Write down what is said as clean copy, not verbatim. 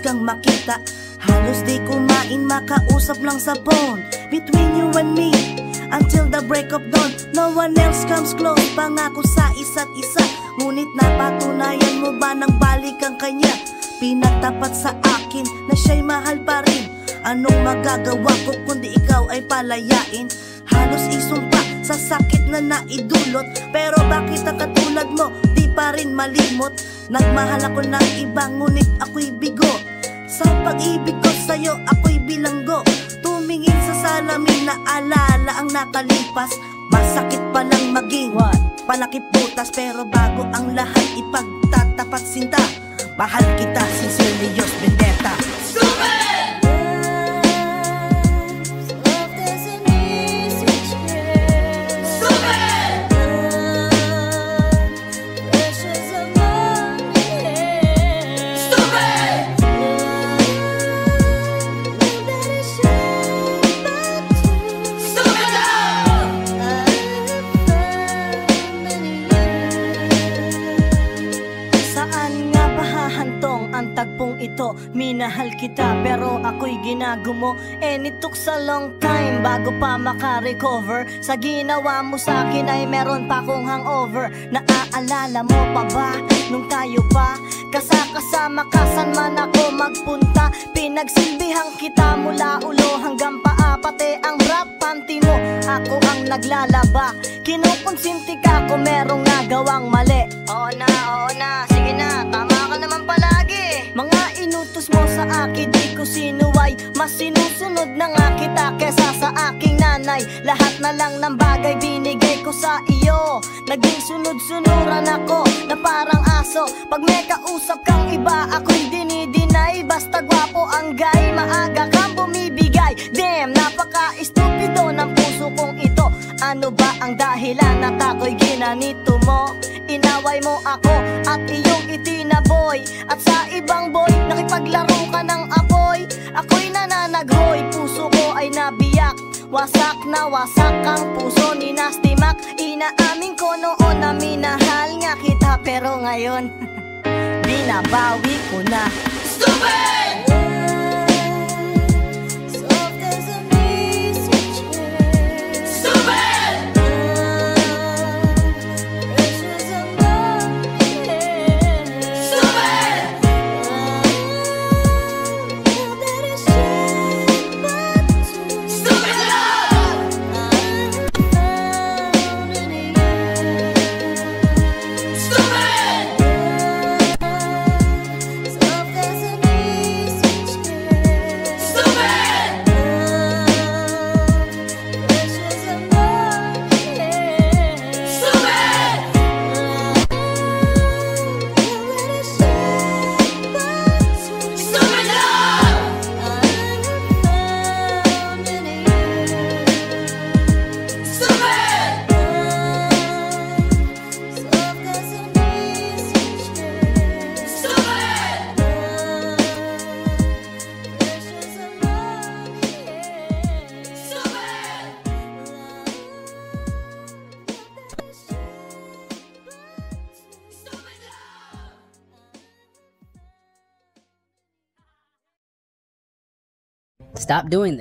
madalas kang makita. Halos di kumain, makausap lang sa phone. Between you and me, until the break of dawn. No one else comes close, pangako sa isa't isa. Ngunit napatunayan mo ba nang balik ang kanya? Pinagtapat sa akin na siya'y mahal pa rin. Anong magagawa ko kundi ikaw ay palayain? Halos isumpa sa sakit na naidulot. Pero bakit ang katulad mo di pa rin malimot? Nagmahal ako ng iba ngunit ako'y bigo. Sa pag-ibig ko sa'yo ako'y bilanggo. Tumingin sa salamin na alala ang nakalipas. Masakit palang maging palakip butas. Pero bago ang lahat ipagtatapat sinta. Mahal kita, sincerely yours, Vendetta. Stupid! Ito, minahal kita pero ako'y ginagumo. And it took a long time bago pa makarecover. Sa ginawa mo sa akin ay meron pa kong hangover. Naaalala mo pa ba nung tayo pa kasama ka saan man ako magpunta? Pinagsilbihang kita mula ulo hanggang paa. Pati ang bra panty mo, ako ang naglalaba. Kinukonsinti ka kung merong nagawang mali. Oo na, sige na, tama ka naman palagi. Mga inutos mo sa akin di ko sinuway. Mas sinusunod na nga kita kesa sa aking nanay. Lahat na lang ng bagay binigay ko sa iyo. Naging sunod-sunuran ako na parang aso. Pag may kausap kang iba ako'y dinidinay. Basta gwapo ang guy, maaga kang bumibigay. Damn, napaka-estupido ng puso kong ito. Ano ba ang dahilan at ako'y ginanito mo? Inaway mo ako at iyong itinaboy. At sa ibang boy, nakipaglaro ka ng apoy. Ako'y nananaghoy, puso ko ay nabiyak. Wasak na wasak ang puso ni Nasty Mac. Inaamin ko noon na minahal nga kita. Pero ngayon, binabawi ko na. Stupid! Stop doing this.